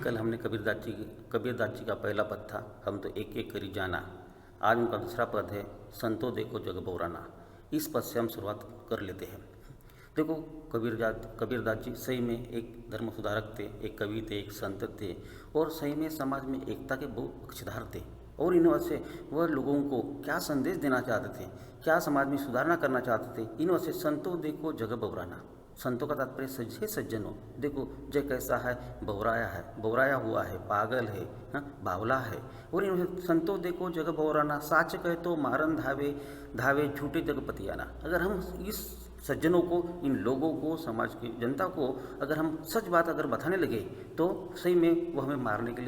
कल हमने कबीरदास जी का पहला पद था, हम तो एक एक करी जाना। आज उनका दूसरा पद है, संतो देखो जग बौराना। इस पद से हम शुरुआत कर लेते हैं। देखो, कबीरदास जी सही में एक धर्म सुधारक थे, एक कवि थे, एक संत थे और सही में समाज में एकता के बहुत पक्षधर थे। और इन वजह से वह लोगों को क्या संदेश देना चाहते थे, क्या समाज में सुधारना करना चाहते थे, इन वजह से संतों देखो जग बौराना। संतों का तात्पर्य सज्जे सज्जनों, देखो जय कैसा है, बौराया हुआ है, पागल है, हाँ, बावला है। और इन संतों देखो जग बौराना, साच कहे तो मारन धावे धावे झूठे जगपतियाना। अगर हम इस सज्जनों को, इन लोगों को, समाज की जनता को अगर हम सच बात अगर बताने लगे तो सही में वो हमें मारने के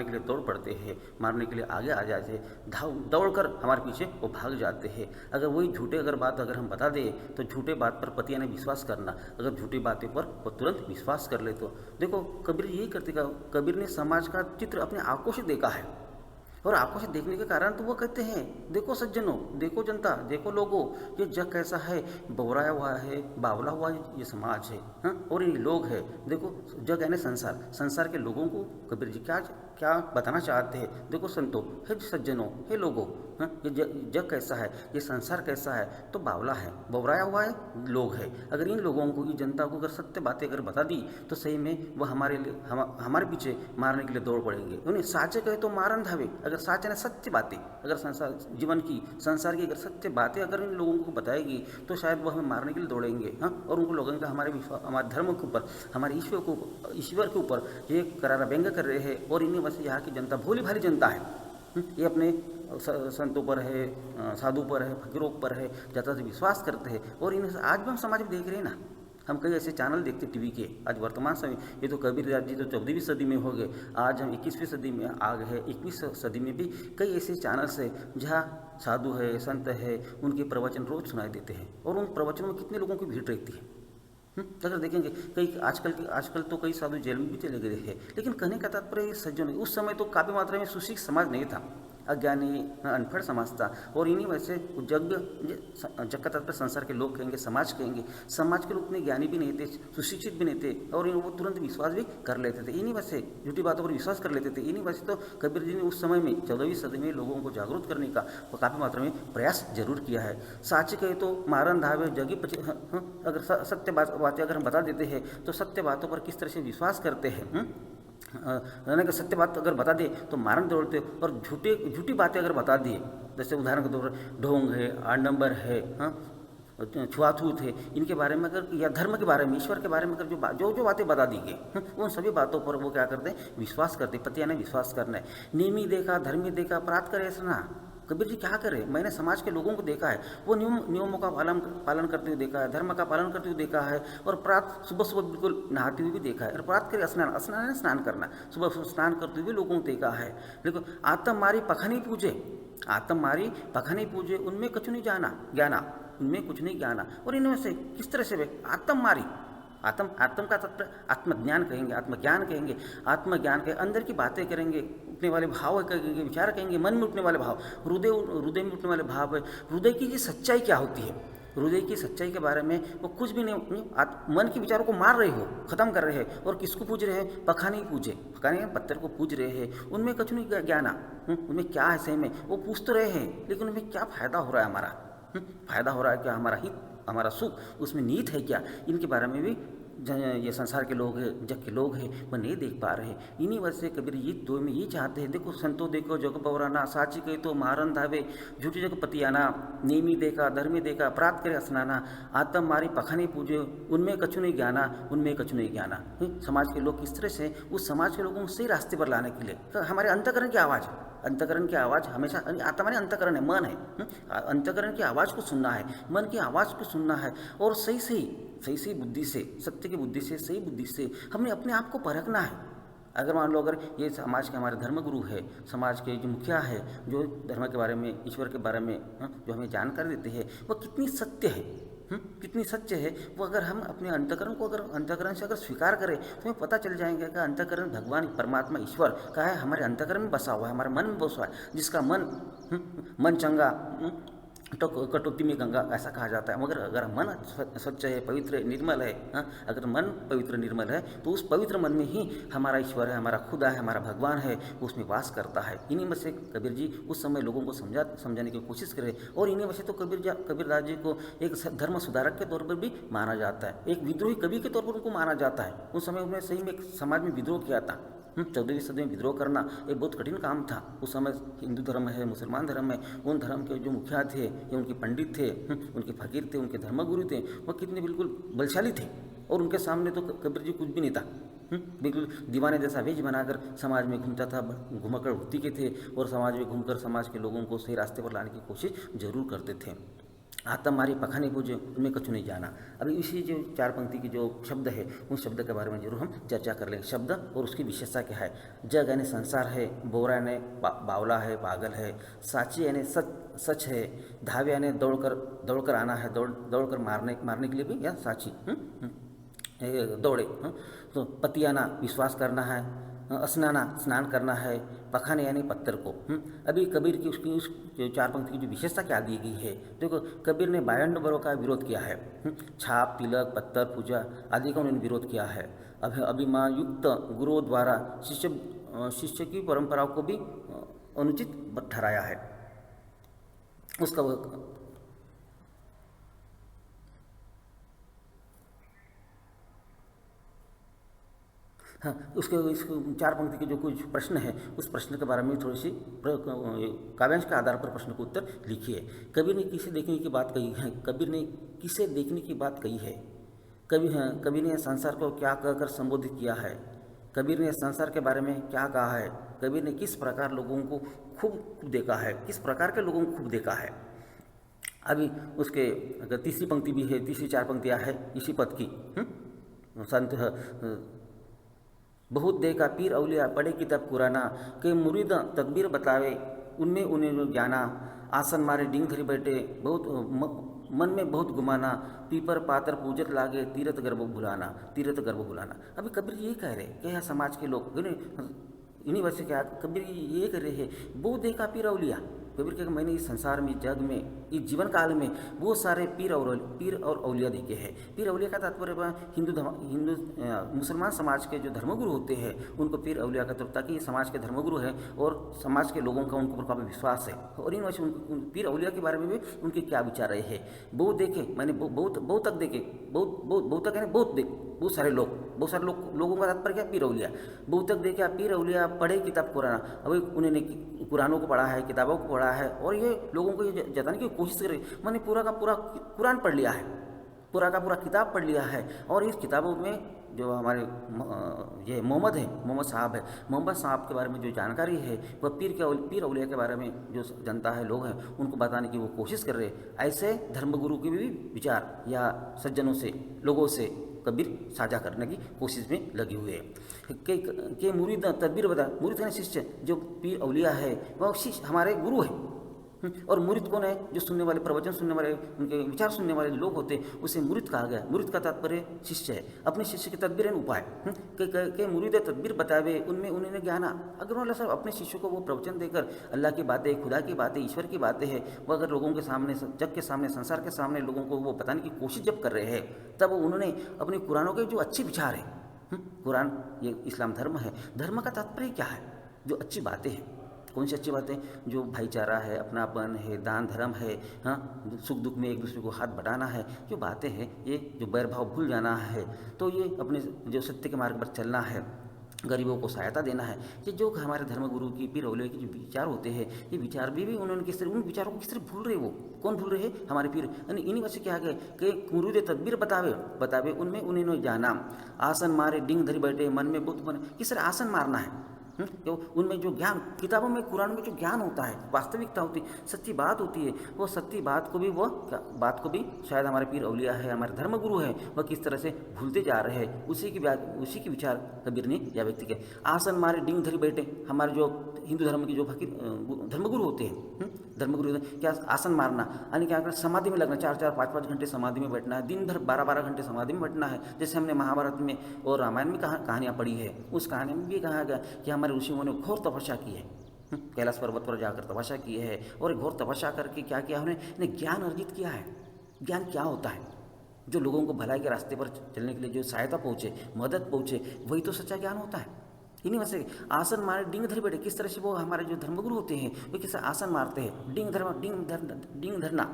लिए दौड़ पड़ते हैं, मारने के लिए आगे आ जाते हैं, दौड़ कर हमारे पीछे वो भाग जाते हैं। अगर वही झूठे अगर बात अगर हम बता दें तो झूठे बात पर पतिया ने विश्वास करना, अगर झूठी बातें पर वो तुरंत विश्वास कर ले। तो देखो, कबीर यही करते का, कबीर ने समाज का चित्र अपने आंखों से देखा है और आंखों से देखने के कारण तो वो कहते हैं, देखो सज्जनों, देखो जनता, देखो लोगों, ये जग कैसा है, बौराया हुआ है, बावला हुआ ये समाज है, हाँ, और ये लोग है। देखो जग यानी संसार, संसार के लोगों को कबीर जी क्या क्या बताना चाहते हैं। देखो संतों, हे सज्जनों, हे लोगों, हाँ, ये जग कैसा है, ये संसार कैसा है, तो बावला है, बौराया हुआ है, लोग है। अगर इन लोगों को, इस जनता को अगर सत्य बातें अगर बता दी तो सही में वह हमारे लिए हमारे पीछे मारने के लिए दौड़ पड़ेंगे। उन्हें साचे कहे तो मारन धावे, अगर साच यानी सत्य बातें, अगर संसार जीवन की, संसार की अगर सत्य बातें अगर इन लोगों को बताएगी तो शायद वो हमें मारने के लिए दौड़ेंगे, हाँ। और उनको लगेगा हमारे धर्म के ऊपर, हमारे ईश्वर के ऊपर ये करारा व्यंग कर रहे हैं। और इन्हीं वजह से यहाँ की जनता भोली भाली जनता है, ये अपने संतों पर है, साधु पर है, फकीरों पर है, ज़्यादा से विश्वास करते हैं। और इन्हें आज भी हम समाज में देख रहे हैं ना, हम कई ऐसे चैनल देखते टीवी के। आज वर्तमान समय, ये तो कबीरदास जी तो 14वीं सदी में हो गए, आज हम 21वीं सदी में आ गए हैं। 21वीं सदी में भी कई ऐसे चैनल्स है जहाँ साधु है, संत है, उनके प्रवचन रोज सुनाई देते हैं। और उन प्रवचनों में कितने लोगों की भीड़ रहती है। अगर देखेंगे कई आजकल तो कई साधु जेल में भी चले गए हैं। लेकिन कहने का तात्पर्य सज्जन, उस समय तो काफ़ी मात्रा में सुशिक्षित समाज नहीं था, अज्ञानी अनपढ़ समाज था। और इन्हीं वजह से जग का तात्पर्य संसार के लोग कहेंगे, समाज कहेंगे, समाज के लोग उतने ज्ञानी भी नहीं थे, सुशिक्षित भी नहीं थे, और वो तुरंत विश्वास भी कर लेते थे। इन्हीं वजह से झूठी बातों पर विश्वास कर लेते थे। इन्हीं वजह से तो कबीर जी ने उस समय में 14वीं सदी में लोगों को जागरूक करने का काफ़ी मात्रा में प्रयास जरूर किया है। साच कहे तो मारन धावे जगी अगर सत्य बातें अगर हम बता देते हैं तो सत्य बातों पर किस तरह से विश्वास करते हैं, रहने का सत्य बात अगर बता दे तो मारन दौड़ते, और झूठी बातें अगर बता दिए, जैसे उदाहरण के तौर पर ढोंग है, आडंबर है, हाँ, छुआछूत है, इनके बारे में अगर, या धर्म के बारे में, ईश्वर के बारे में अगर जो बातें बता दी गई, उन सभी बातों पर वो क्या करते हैं, विश्वास करते। पतिया ने विश्वास करना है। नेमी देखा, धर्मी देखा, अपराध करे ऐसा ना। कबीर जी क्या करे, मैंने समाज के लोगों को देखा है, वो नियमों का पालन करते हुए देखा है, धर्म का पालन करते हुए देखा है, और अपराध सुबह सुबह बिल्कुल नहाते हुए भी देखा है। और अपराध करे स्नान करना, सुबह सुबह स्नान करते हुए लोगों को देखा है। देखो, आत्म मारी पखनी पूजे, उनमें कुछ नहीं ज्ञाना, उनमें कुछ नहीं ज्ञाना। और इनमें से किस तरह से वे आत्म का तत्व आत्मज्ञान कहेंगे, आत्मज्ञान कहेंगे। आत्मज्ञान के अंदर की बातें करेंगे, उठने वाले भाव कहेंगे, विचार कहेंगे, मन में उठने वाले भाव, हृदय में उठने वाले भाव है। हृदय की सच्चाई क्या होती है, हृदय की सच्चाई के बारे में वो कुछ भी नहीं, मन के विचारों को मार रहे हो, खत्म कर रहे हैं। और किसको पूज रहे हैं, पखानी पत्थर को पूज रहे हैं। उनमें कुछ नहीं ज्ञाना, उनमें क्या है सही में, वो पूछ तो रहे हैं, लेकिन उनमें क्या फायदा हो रहा है हमारा, फायदा हो रहा है क्या, हमारा हित, हमारा सुख उसमें नीत है क्या, इनके बारे में भी ये संसार के लोग हैं, जग के लोग हैं, वो नहीं देख पा रहे। इन्हीं वजह से कबीर ये दो में ये चाहते हैं, देखो संतो देखो जग बौराना, साची कहे तो मारन धावे झूठी जग पतियाना, नेमी देखा, धर्मी देखा, अपराध करे स्नाना, आत्म मारी पखानी पूजे, उनमें कछु नहीं ज्ञाना। समाज के लोग किस तरह से उस समाज के लोगों को सही रास्ते पर लाने के लिए, तो हमारे अंतकरण की आवाज़ हमेशा, आत्मा ने अंतकरण है, मन है, अंतकरण की आवाज़ को सुनना है, मन की आवाज़ को सुनना है। और सही बुद्धि से, सत्य की बुद्धि से, सही बुद्धि से हमने अपने आप को परखना है। अगर मान लो, अगर ये समाज के हमारे धर्मगुरु है, समाज के जो मुखिया है, जो धर्म के बारे में, ईश्वर के बारे में जो हमें जानकारी देते हैं, वो कितनी सत्य है, वो अगर हम अपने अंतकरण से अगर स्वीकार करें तो हमें पता चल जाएगा कि अंतकरण भगवान परमात्मा ईश्वर का है, हमारे अंतकरण में बसा हुआ है, हमारे मन में बसा हुआ है। जिसका मन चंगा, तो कटौती में गंगा ऐसा कहा जाता है। मगर अगर मन स्वच्छ है, पवित्र है, निर्मल है, हाँ, अगर मन पवित्र निर्मल है तो उस पवित्र मन में ही हमारा ईश्वर है, हमारा खुदा है, हमारा भगवान है, वो उसमें वास करता है। इन्हीं में से कबीर जी उस समय लोगों को समझाने की कोशिश करे। और इन्हीं में से तो कबीरदास जी को एक धर्म सुधारक के तौर पर भी माना जाता है, एक विद्रोही कवि के तौर पर उनको माना जाता है। उस समय उन्होंने सही में समाज में विद्रोह किया था। 14वीं सदी में विद्रोह करना एक बहुत कठिन काम था। उस समय हिंदू धर्म है, मुसलमान धर्म है, उन धर्म के जो मुखिया थे या उनके पंडित थे, उनके फकीर थे, उनके धर्मगुरु थे, वह कितने बिल्कुल बलशाली थे। और उनके सामने तो कबीर जी कुछ भी नहीं था। बिल्कुल दीवाने जैसा वेज बनाकर समाज में घूमता था, घुमक्कड़ वृत्ति के थे और समाज में घूमकर समाज के लोगों को सही रास्ते पर लाने की कोशिश जरूर करते थे। आतम मारी पखाने पूजे उनमें कछु नहीं जाना। अभी इसी जो 4 पंक्ति की जो शब्द है उस शब्द के बारे में जरूर हम चर्चा कर लेंगे। शब्द और उसकी विशेषता क्या है। जग यानी संसार है, बोरा यानी बावला है, पागल है, साची यानी सच है, धावे यानी दौड़कर आना है, दौड़कर मारने के लिए भी या साची दौड़े। तो पतियाना विश्वास करना है, स्नाना स्नान करना है, पखाने यानी पत्थर को। अभी कबीर की उसकी उस 4 पंक्ति की जो विशेषता क्या दी गई है, देखो कबीर ने बायंडवरों का विरोध किया है। छाप, तिलक, पत्थर पूजा आदि का उन्होंने विरोध किया है। अभिमानयुक्त गुरुओं द्वारा शिष्य की परंपराओं को भी अनुचित ठहराया है। उसका हाँ, उसके 4 पंक्ति के जो कुछ प्रश्न है उस प्रश्न के बारे में थोड़ी सी काव्यांश के आधार पर प्रश्न को उत्तर लिखिए। कबीर ने किसे देखने की बात कही है। कबीर ने किसे देखने की बात कही है। कबीर ने संसार को क्या कहकर संबोधित किया है। कबीर ने संसार के बारे में क्या कहा है। कबीर ने किस प्रकार लोगों को खूब देखा है, किस प्रकार के लोगों को खूब देखा है। अभी उसके अगर तीसरी पंक्ति भी है, तीसरी 4 पंक्तियाँ है इसी पद की। संत बहुत देखा पीर अवलिया, पढ़े किताब कुराना, के मुरीद तदबीर बतावे, उनमें उन्हें जाना, आसन मारे डींग धरी बैठे, बहुत मन में बहुत गुमाना, पीपर पातर पूजत लागे, तीरथ गर्भ भुलाना। अभी कबीर ये कह रहे कि यह समाज के लोग इन्हीं वजह से क्या कबीर ये कह रहे हैं, बहुत देखा पीर अवलिया। कबीर के मैंने इस संसार में, जग में, इस जीवन काल में बहुत सारे पीर और अवलिया देखे हैं। पीर अवलिया का तात्पर्य हिंदू मुसलमान समाज के जो धर्मगुरु होते हैं उनको पीर अवलिया का तात्पर्य, ताकि समाज के धर्मगुरु हैं और समाज के लोगों का उनके ऊपर काफ़ी विश्वास है। और इन वजह से पीर अवलिया के बारे में भी उनके क्या विचार रहे हैं। बहुत देखे मैंने बहुत तक देखे, बहुत तक यानी बहुत सारे लोगों का तात्पर्य क्या, पीर अवलिया। बहुत तक देखे पीर अवलिया, पढ़े किताब कुराना। अभी उन्होंने कुरानों को पढ़ा है, किताबों को पढ़ा है और ये लोगों को ये जताने की कोशिश कर रही है मैंने पूरा का पूरा कुरान पढ़ लिया है, पूरा का पूरा किताब पढ़ लिया है। और इस किताबों में जो हमारे ये मोहम्मद साहब के बारे में जो जानकारी है वह पीर अवलिया के बारे में जो जनता है, लोग हैं, उनको बताने की वो कोशिश कर रहे हैं। ऐसे धर्मगुरु के भी विचार या सज्जनों से, लोगों से कबीर साझा करने की कोशिश में लगे हुए हैं। के मुरीद तदबीर बता, मुरीद है शिष्य, जो पीर अवलिया है वह शिष्य हमारे गुरु है। और मुरीद कौन है, जो सुनने वाले, प्रवचन सुनने वाले, उनके विचार सुनने वाले लोग होते हैं, उसे मुरीद कहा गया। मुरीद का तात्पर्य शिष्य है, अपने शिष्य के तदबीर है उपाय के मुरीद तदबीर बतावे, उनमें उन्हें ज्ञाना। अगर वाला साहब अपने शिष्य को वो प्रवचन देकर अल्लाह की बातें, खुदा की बातें, ईश्वर की बातें हैं, वो अगर लोगों के सामने, जग के सामने, संसार के सामने लोगों को वो बताने की कोशिश जब कर रहे हैं, तब उन्होंने अपने कुरानों के जो अच्छे विचार हैं, कुरान ये इस्लाम धर्म है, धर्म का तात्पर्य क्या है, जो अच्छी बातें हैं, कौन सी अच्छी बातें, जो भाईचारा है, अपनापन है, दान धर्म है, हाँ, सुख दुख में एक दूसरे को हाथ बटाना है, जो बातें हैं, ये जो बैरभाव भूल जाना है, तो ये अपने जो सत्य के मार्ग पर चलना है, गरीबों को सहायता देना है, ये जो हमारे धर्मगुरु की, पीर अवलिया के जो विचार होते हैं, ये विचार भी उन्होंने किस तरह, उन विचारों को किस तरह भूल रहे, वो कौन भूल रहे हैं, हमारे पीर। यानी इन्हीं वजह से क्या है कि मुरीद तदबीर बतावे उनमें उन्हें जाना, आसन मारे डींग धरी बैठे, मन में बुत बने, किस तरह आसन मारना है। तो उनमें जो ज्ञान, किताबों में, कुरान में जो ज्ञान होता है, वास्तविकता होती है, सच्ची बात होती है, वो सच्ची बात को भी शायद हमारे पीर अवलिया है, हमारे धर्मगुरु है, वह किस तरह से भूलते जा रहे हैं, उसी की विचार कबीर ने या व्यक्ति के। आसन मारे डींग धरी बैठे, हमारे जो हिंदू धर्म के जो फकीर धर्मगुरु होते हैं, धर्मगुरु क्या आसन मारना, यानी क्या करना, समाधि में लगना, 4-4, 5-5 घंटे समाधि में बैठना है, दिन भर 12-12 घंटे समाधि में बैठना है। जैसे हमने महाभारत में और रामायण में कहानियाँ पढ़ी है, उस कहानी में भी कहा गया कि हमारे ऋषियों ने घोर तपस्या की है, कैलाश पर्वत पर जाकर तपस्या की है और घोर तपस्या करके क्या किया उन्होंने ज्ञान अर्जित किया है। ज्ञान क्या होता है? जो लोगों को भलाई के रास्ते पर चलने के लिए जो सहायता पहुँचे, मदद पहुँचे, वही तो सच्चा ज्ञान होता है। इन्हीं में से आसन मारे डिंग धर बैठे, किस तरह से वो हमारे जो धर्मगुरु होते हैं वो किस तरह आसन मारते हैं। डिंग धर्म डिंग धरना, डिंग धरना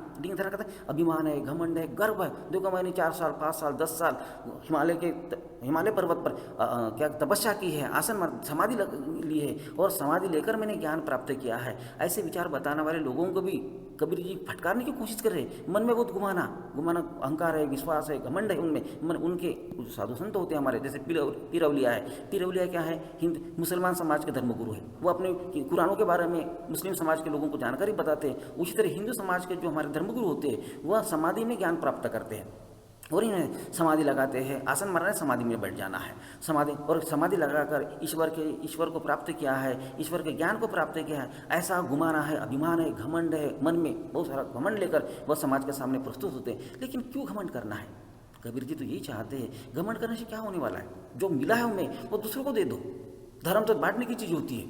कहते हैं अभिमान है, घमंड है, गर्व है। देखो मैंने 4 साल 5 साल 10 साल हिमालय पर्वत पर क्या तपस्या की है, समाधि ली है और समाधि लेकर मैंने ज्ञान प्राप्त किया है। ऐसे विचार बताने वाले लोगों को भी कबीर जी फटकारने की कोशिश कर रहे हैं। मन में बहुत घुमाना अहंकार है, विश्वास है, घमंड है उनमें। मन उनके साधु संत होते हैं हमारे, जैसे पीर अवलिया है। पीर अवलिया क्या है? मुसलमान समाज के धर्मगुरु है। वो अपने कुरानों के बारे में मुस्लिम समाज के लोगों को जानकारी बताते हैं। उसी तरह हिंदू समाज के जो हमारे धर्मगुरु होते हैं वह समाधि में ज्ञान प्राप्त करते हैं और इन्हें समाधि लगाते हैं। आसन मारना है, समाधि में बैठ जाना है। समाधि लगाकर ईश्वर को प्राप्त किया है, ईश्वर के ज्ञान को प्राप्त किया है। ऐसा गुमाना है, अभिमान है, घमंड है, मन में बहुत सारा घमंड लेकर वह समाज के सामने प्रस्तुत होते हैं। लेकिन क्यों घमंड करना है? कबीर जी तो यही चाहते हैं, घमंड करने से क्या होने वाला है? जो मिला है उन्हें वो दूसरों को दे दो। धर्म तो बांटने की चीज़ होती है।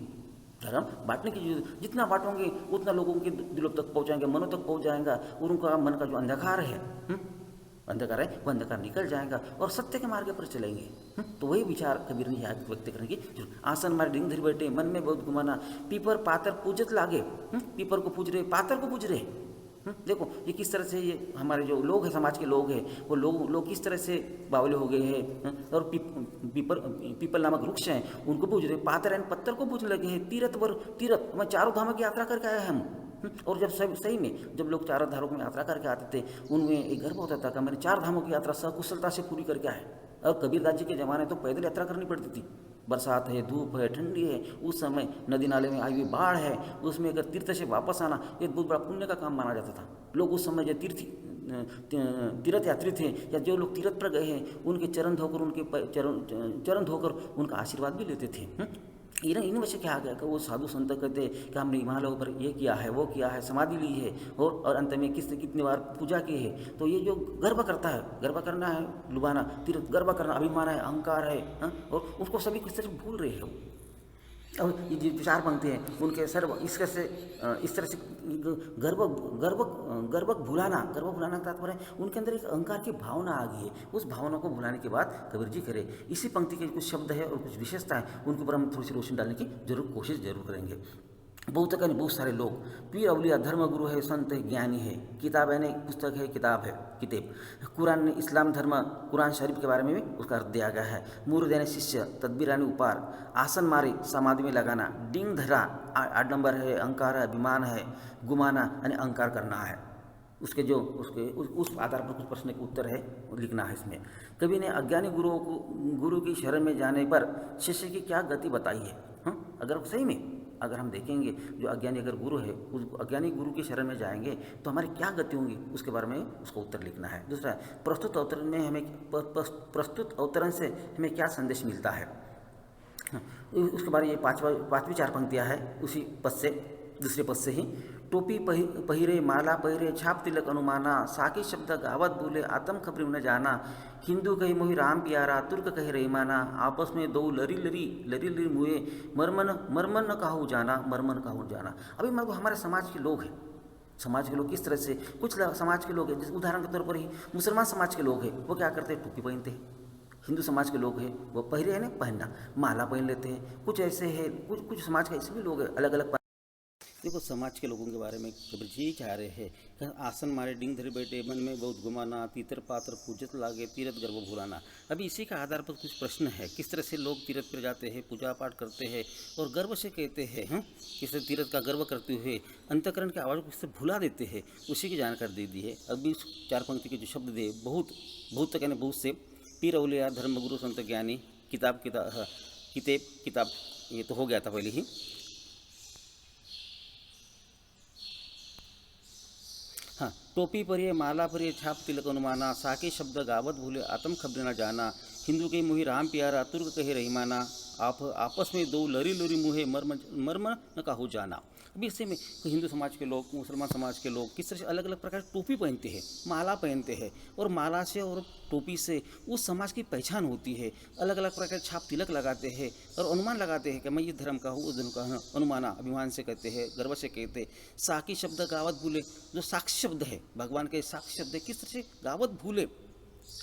धर्म बांटने की चीज़, जितना बांटोगे उतना लोगों के दिलों तक पहुँचाएंगे, मनों तक पहुँच जाएगा और उनका मन का जो अंधकार है अंधकार है वो अंधकार निकल जाएगा और सत्य के मार्ग पर चलेंगे। तो वही विचार कबीर ने यहाँ व्यक्त करने की जरूरत। आसन मारे डिंग धर बैठे, मन में बहुत घुमाना, पीपर पातर पूजत लागे। पीपर को पूज रहे, पातर को पूज रहे। देखो ये किस तरह से ये हमारे जो लोग हैं, समाज के लोग हैं, वो लोग किस तरह से बावले हो गए हैं। और पीपल नामक वृक्ष हैं उनको पूज रहे, पातर एंड पत्थर को पूजने लगे हैं। तीर्थ मैं 4 धामों की यात्रा करके आया हम। और जब सही में जब लोग 4 धामों में यात्रा करके आते थे उनमें एक गर्व होता था कि मैंने 4 धामों की यात्रा सकुशलता से पूरी करके आए। और कबीरदास जी के ज़माने तो पैदल यात्रा करनी पड़ती थी। बरसात है, धूप है, ठंडी है, उस समय नदी नाले में आई हुई बाढ़ है, उसमें अगर तीर्थ से वापस आना ये बहुत बड़ा पुण्य का काम माना जाता था। लोग उस समय जो तीर्थ यात्री थे या जो लोग तीर्थ पर गए हैं उनके चरण धोकर उनका आशीर्वाद भी लेते थे। इनमें से क्या आ गया कि वो साधु संत कहते कि हमने हिमालयों पर ये किया है, वो किया है, समाधि ली है और अंत में कितनी बार पूजा की है। तो ये जो गर्व करता है, गर्व करना है, लुभाना, तीर्थ गर्व करना, अभिमान है, अहंकार है, और उसको सभी किस तरह भूल रहे हो। और ये जो 4 पंक्ति हैं उनके इस तरह से गर्व भुलाना का तात्पर्य है उनके अंदर एक अहंकार की भावना आ गई है। उस भावना को भुलाने के बाद कबीर जी करे इसी पंक्ति के कुछ शब्द है और कुछ विशेषता है, उनके ऊपर हम थोड़ी सी रोशनी डालने की कोशिश जरूर करेंगे। बहुत सारे लोग पीर अवलिया धर्मगुरु है, संत है, ज्ञानी है, किताब है, पुस्तक है, किताब है, कुरान ने इस्लाम धर्म कुरान शरीफ के बारे में भी उसका अर्थ दिया गया है। मुर्द यानी शिष्य, तदबीर यानी उपार, आसन मारे समाधि में लगाना, डिंग धरा 8 नंबर है, अहंकार है, अभिमान है, गुमाना यानी अहंकार करना है। उस आधार पर कुछ प्रश्न के उत्तर है लिखना है इसमें। कवि ने अज्ञानी गुरु की शरण में जाने पर शिष्य की क्या गति बताई है। अगर सही में अगर हम देखेंगे जो अज्ञानी अगर गुरु है उस अज्ञानी गुरु की शरण में जाएंगे तो हमारी क्या गति होंगी उसके बारे में उसका उत्तर लिखना है। दूसरा, प्रस्तुत अवतरण से हमें क्या संदेश मिलता है। उसके बारे में ये पांचवी 4 पंक्तियाँ है उसी पद से, दूसरे पद से ही। टोपी पहिरे, माला पहिरे, छाप तिलक अनुमाना, साकी शब्द गावत बोले, आत्म खबरी न जाना, हिंदू कही मोहि राम प्यारा, तुर्क कहे रहीमाना, आपस में दो लरी मुए, मरमन न कहूँ जाना। अभी मतलब हमारे समाज के लोग हैं, किस तरह से कुछ समाज के लोग हैं, जैसे उदाहरण के तौर पर ही मुसलमान समाज के लोग हैं, वो क्या करते हैं, टोपी पहनते हैं। हिंदू समाज के लोग हैं वो पहिरे है ना पहनना, माला पहन लेते हैं। कुछ ऐसे हैं, कुछ समाज के ऐसे भी लोग हैं अलग अलग। देखो समाज के लोगों के बारे में कबीर जी चाह रहे हैं कि आसन मारे डिंग धरे बैठे, मन में बहुत गुमाना, तीतर पात्र पूजत लागे, तीर्थ गर्व भुलाना। अभी इसी का आधार पर कुछ प्रश्न है, किस तरह से लोग तीर्थ पर जाते हैं, पूजा पाठ करते हैं और गर्व से कहते हैं, किस तरह तीर्थ का गर्व करते हुए अंतकरण की आवाज़ को किस तरह भुला देते हैं, उसी की जानकारी दे दी है। अभी 4 पंक्ति के जो शब्द दिए बहुत कहने बहुत से, पीर अवलिया धर्मगुरु संत ज्ञानी, किताब ये तो हो गया था पहले ही। टोपी परिये माला परिये छाप तिलक अनुमाना, साके शब्द गावत भूले आत्म खबर न जाना, हिंदू के मुहि राम प्यारा तुर्क कहे रहीमाना, आप आपस में दो लरी लरी मुहे मर्म मर्म न काहू जाना। अभी इससे में हिंदू समाज के लोग, मुसलमान समाज के लोग किस तरह से अलग अलग प्रकार की टोपी पहनते हैं, माला पहनते हैं, और माला से और टोपी से उस समाज की पहचान होती है। अलग अलग प्रकार छाप तिलक लगाते हैं और अनुमान लगाते हैं कि मैं ये धर्म का हूँ, उस धर्म का हूँ। अनुमाना अभिमान से कहते हैं, गर्व से कहते हैं। साकी शब्द गावत भूले, जो साक्षी शब्द है, भगवान के साक्षी शब्द है, किस तरह से गावत भूले,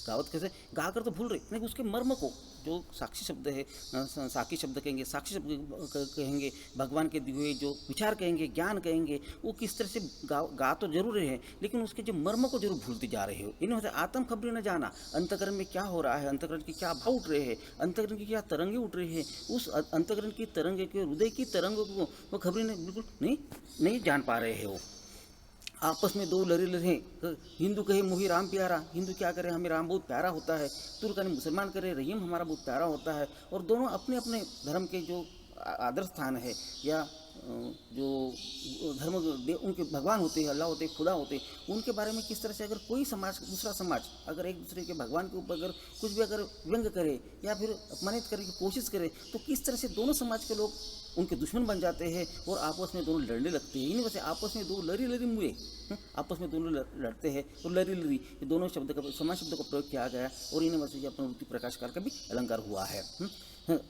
गावत कैसे गा कर तो भूल रहे, लेकिन उसके मर्म को, जो साक्षी शब्द है, साकी शब्द कहेंगे, साक्षी शब्द कहेंगे, भगवान के दिए हुए जो विचार कहेंगे, ज्ञान कहेंगे, वो किस तरह से गा तो जरूर रहे हैं, लेकिन उसके जो मर्म को जरूर भूलते जा रहे हो। इन्हें होता है आत्म खबर न जाना, अंतकरण में क्या हो रहा है, अंतकरण के क्या भाव उठ रहे हैं, अंतकरण की क्या तरंगे उठ रही है, उस अंतकरण की तरंगे के, हृदय की तरंग को वो खबरें बिल्कुल नहीं जान पा रहे हैं। वो आपस में दो लड़े लड़े, हिंदू कहे मुही राम प्यारा, हिंदू क्या करे, हमें राम बहुत प्यारा होता है, तुर्क ने मुसलमान करे रहीम हमारा बहुत प्यारा होता है, और दोनों अपने अपने धर्म के जो आदर स्थान है, या जो धर्म उनके भगवान होते हैं, अल्लाह होते हैं, खुदा होते हैं, उनके बारे में किस तरह से अगर कोई समाज, दूसरा समाज अगर एक दूसरे के भगवान के ऊपर अगर कुछ भी अगर व्यंग करे या फिर अपमानित करने की कोशिश करे, तो किस तरह से दोनों समाज के लोग उनके दुश्मन बन जाते हैं और आपस में दोनों लड़ने लगते हैं। इन्हीं वजह से आपस में दो लरी लरी मुए, आपस में दोनों लड़ते हैं, और लरी लरी ये दोनों शब्द का, समान शब्द का प्रयोग किया गया, और इन्हीं वजह से प्रवृत्ति प्रकाश काल का भी अलंकार हुआ है।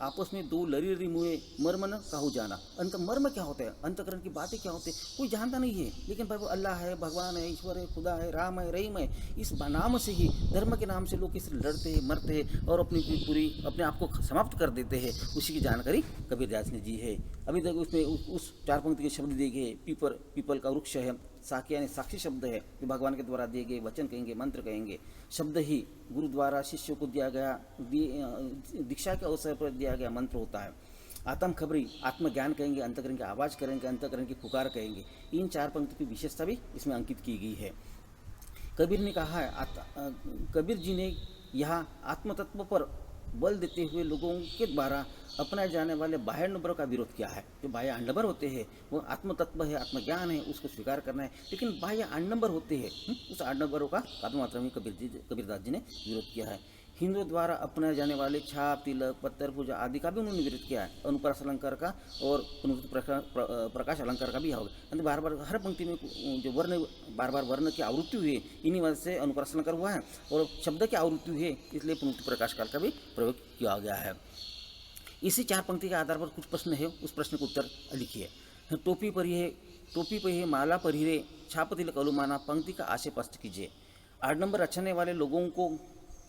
आपस में दो लरी लरी मुए मर्म न काहू जाना। अंत मर्म क्या होता है, अंतकरण की बातें क्या होते हैं, कोई जानता नहीं है, लेकिन भाई वो अल्लाह है, भगवान है, ईश्वर है, खुदा है, राम है, रहीम है, इस नाम से ही, धर्म के नाम से लोग किस लड़ते हैं, मरते हैं और अपनी पूरी अपने आप को समाप्त कर देते हैं। उसी की जानकारी कबीरदास ने दी है। अभी तक उसमें उस चार पंक्ति के शब्द दिए गए, पीपल का वृक्ष है, साकी यानी साक्षी शब्द है, जो भगवान के द्वारा दिए गए वचन कहेंगे, मंत्र कहेंगे, शब्द ही गुरु द्वारा शिष्य को दिया गया, दीक्षा के अवसर पर दिया गया मंत्र होता है। आत्म खबरी, आत्मज्ञान कहेंगे, अंतकरण की आवाज़ करेंगे, अंतकरण की पुकार कहेंगे। इन चार पंक्ति की विशेषता भी इसमें अंकित की गई है। कबीर ने कहा है, कबीर जी ने यहाँ आत्मतत्व पर बल देते हुए लोगों के द्वारा अपनाए जाने वाले बाह्य आडंबरों का विरोध किया है। जो बाह्य आडंबर होते हैं वो आत्मतत्व है, आत्मज्ञान है, उसको स्वीकार करना है, लेकिन बाह्य आडंबर होते हैं, उस आडंबरों का काफी मात्रा में कबीरदास जी ने विरोध किया है। हिंदुओं द्वारा अपनाए जाने वाले छाप, तिलक, पत्थर पूजा आदि का भी उन्होंने विरोध किया है। अनुप्रास अलंकार का और प्रकाश अलंकार का भी होगा। बार बार हर पंक्ति में जो वर्ण, बार बार वर्ण की आवृत्ति हुई है, इन्हीं वजह से अनुप्रास अलंकार हुआ है, और शब्द की आवृत्ति हुई है, इसलिए पुनरुक्ति प्रकाश काल का भी प्रयोग किया गया है। इसी चार पंक्ति के आधार पर कुछ प्रश्न है, उस प्रश्न को उत्तर लिखिए। टोपी परिहे माला परिहे छाप तिलक अनुमाना, पंक्ति का आशय स्पष्ट कीजिए। आडंबर रचने वाले लोगों को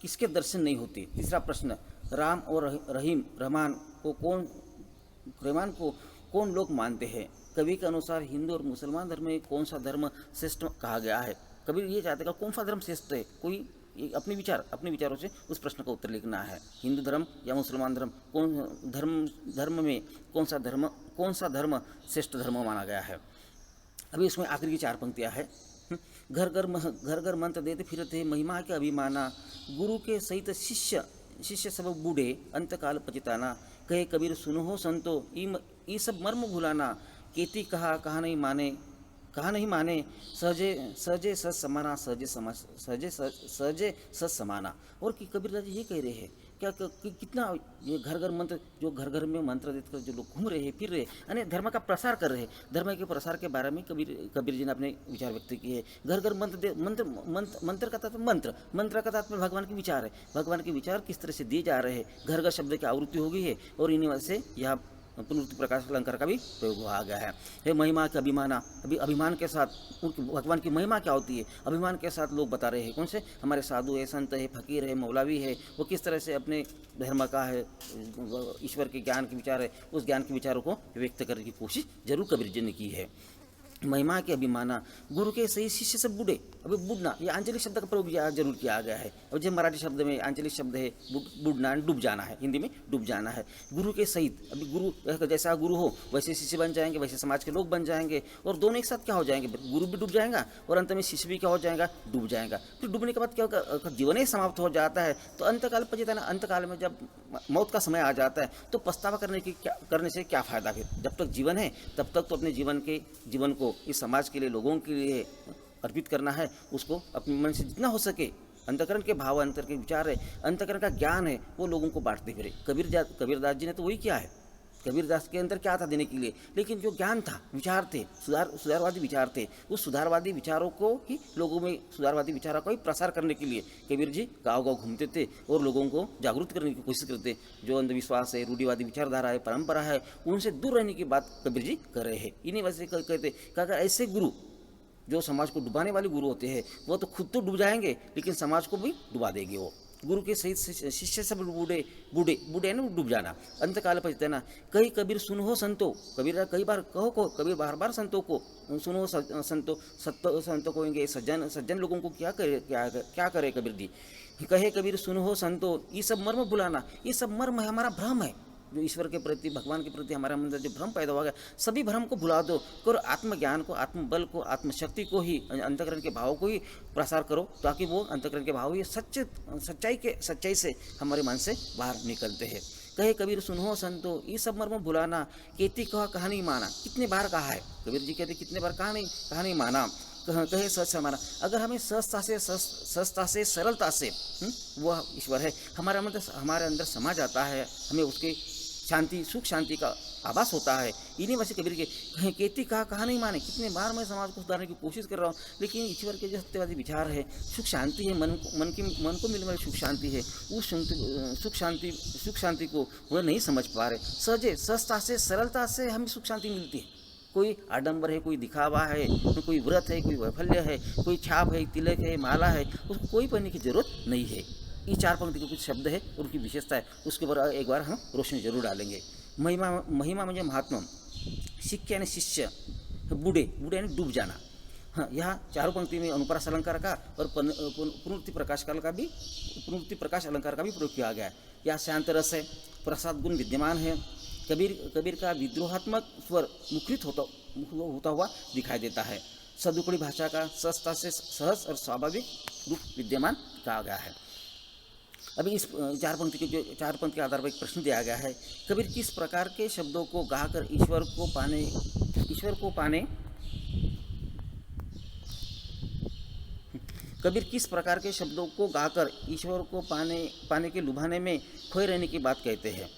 किसके दर्शन नहीं होते। तीसरा प्रश्न, राम और रहीम रहमान को कौन लोग मानते हैं। कवि के अनुसार हिंदू और मुसलमान धर्म में कौन सा धर्म श्रेष्ठ कहा गया है। कबीर ये चाहते हैं कौन सा धर्म श्रेष्ठ है, कोई अपने विचारों से उस प्रश्न का उत्तर लिखना है। हिंदू धर्म या मुसलमान धर्म, धर्म में कौन सा धर्म श्रेष्ठ धर्म माना गया है। अभी इसमें आखिरी की चार पंक्तियां है। घर घर मंत्र देते फिरते महिमा के अभिमाना, गुरु के सहित शिष्य सब बूढ़े अंतकाल पचिताना, कहे कबीर सुनो हो संतो ई सब मर्म भुलाना, केती कहा नहीं माने सहजे सच समाना, सहजे सच समाना। और कि कबीरदास जी ये कह रहे हैं क्या कि कितना ये घर मंत्र, जो घर में मंत्र देकर जो लोग घूम रहे हैं, फिर रहे हैं, यानी धर्म का प्रसार कर रहे हैं। धर्म के प्रसार के बारे में कबीर जी ने अपने विचार व्यक्त किए। घर मंत्र का तात्पर्य मंत्र का तात्पर्य भगवान के विचार है। भगवान के विचार किस तरह से दिए जा रहे हैं, घर शब्द की आवृत्ति हो गई है, और इन्हीं वजह से यह पुनरुक्ति प्रकाश अलंकार का भी प्रयोग हुआ गया है। हे महिमा के अभिमाना, अभी अभिमान के साथ उनकी भगवान की महिमा क्या होती है, अभिमान के साथ लोग बता रहे हैं। कौन से हमारे साधु है, संत है, फकीर है, मौलवी है, वो किस तरह से अपने धर्म का है, ईश्वर के ज्ञान के विचार है, उस ज्ञान के विचारों को व्यक्त करने की कोशिश जरूर कबीर जी ने की है। महिमा के अभिमाना, गुरु के सही शिष्य सब बूढ़े। अभी बूढ़ना ये आंचलिक शब्द का प्रयोग जरूर किया गया है। अब जब मराठी शब्द में आंचलिक शब्द है बूढ़ना, डूब जाना है, हिंदी में डूब जाना है। गुरु के सहित, अभी गुरु जैसा गुरु हो वैसे शिष्य बन जाएंगे, वैसे समाज के लोग बन जाएंगे, और दोनों एक साथ क्या हो जाएंगे, गुरु भी डूब जाएगा और अंत में शिष्य भी क्या हो जाएगा, डूब जाएगा। फिर डूबने के बाद क्या होगा, जीवन ही समाप्त हो जाता है। तो अंतकाल पचिताना, अंतकाल में जब मौत का समय आ जाता है तो पछतावा करने से क्या फायदा। फिर जब तक जीवन है तब तक तो अपने जीवन को इस समाज के लिए, लोगों के लिए अर्पित करना है, उसको अपने मन से जितना हो सके अंतःकरण के भाव, अंतर के विचार है, अंतःकरण का ज्ञान है, वो लोगों को बांटते फिरे। कबीरदास जी ने तो वही किया है। कबीरदास के अंदर क्या था देने के लिए, लेकिन जो ज्ञान था, विचार थे, सुधारवादी विचार थे, उस सुधारवादी विचारों को ही लोगों में, सुधारवादी विचारों का ही प्रसार करने के लिए कबीर जी गाँव गाँव घूमते थे और लोगों को जागरूक करने की कोशिश करते। जो अंधविश्वास है, रूढ़िवादी विचारधारा है, परंपरा है, उनसे दूर रहने की बात कबीर जी कर रहे हैं। इन्हीं वजह से कहते कि अगर ऐसे गुरु जो समाज को डुबाने वाले गुरु होते हैं, वो तो खुद तो डूब जाएंगे लेकिन समाज को भी डुबा देंगे। वो गुरु के सहित शिष्य सब बूढ़े बूढ़े बूढ़े ना डूब जाना, अंत काल पहुँचना। कई कबीर सुनो संतो, कबीर कई बार कहो को, कबीर बार बार संतों को सुनो, संतों कहेंगे, सज्जन लोगों को क्या करे कबीर जी। कहे कबीर सुनो संतो, ये सब मर्म भुलाना, ये सब मर्म है, हमारा भ्रम है। जो ईश्वर के प्रति, भगवान के प्रति हमारे अंदर जो भ्रम पैदा हो गया, सभी भ्रम को भुला दो और आत्मज्ञान को, आत्मबल को, आत्मशक्ति को ही, अंतःकरण के भाव को ही प्रसार करो, ताकि वो अंतःकरण के भाव ही सच्चाई से हमारे मन से बाहर निकलते हैं। कहे कबीर सुनो संतो, ये सब मर्म भुलाना, केती कहा कहानी माना। कितने बार कहा है कबीर जी, कहते कितने बार कहानी माना। कहे सहज से हमारा, अगर हमें सहजता से सरलता से वह ईश्वर है हमारे अंदर समा जाता है, हमें उसके शांति, सुख शांति का आभास होता है। इन्हीं वजह से कबीर के केती कहा नहीं माने। कितने बार मैं समाज को सुधारने की कोशिश कर रहा हूँ, लेकिन ईश्वर के जो सत्यवादी विचार है, सुख शांति है, मन को मिलने वाली सुख शांति है, उस सुख शांति को वह नहीं समझ पा रहे। सहजता से सरलता से हमें सुख शांति मिलती है। कोई आडंबर है, कोई दिखावा है, कोई व्रत है, कोई वैफल्य है, कोई छाप है, तिलक है, माला है, उसको कोई पहनने की जरूरत नहीं है। ये 4 पंक्ति के कुछ शब्द है, उनकी विशेषता है, उसके ऊपर एक बार हम रोशनी जरूर डालेंगे। महिमा म्हणजे महात्मा, शिक्य यानी शिष्य, बूढ़े यानी डूब जाना। हाँ, यहाँ 4 पंक्ति में अनुप्रास अलंकार का और पुनरुक्ति प्रकाश अलंकार का भी प्रयोग किया गया है। यह शांत रस है, प्रसाद गुण विद्यमान है। कबीर का विद्रोहात्मक स्वर मुखरित होता हुआ दिखाई देता है। सदुकड़ी भाषा का सहजता से सहज और स्वाभाविक रूप विद्यमान कहा गया है। अभी इस 4 पंक्ति के आधार पर एक प्रश्न दिया गया है, कबीर किस प्रकार के शब्दों को गाकर ईश्वर को पाने कबीर किस प्रकार के शब्दों को गाकर ईश्वर को पाने के लुभाने में खोए रहने की बात कहते हैं।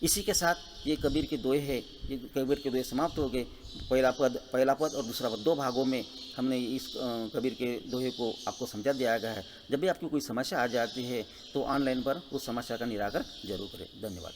इसी के साथ ये कबीर के दोहे समाप्त हो गए। पहला पद और दूसरा पद 2 भागों में हमने इस कबीर के दोहे को आपको समझा दिया गया है। जब भी आपकी कोई समस्या आ जाती है तो ऑनलाइन पर उस समस्या का निराकरण जरूर करें। धन्यवाद।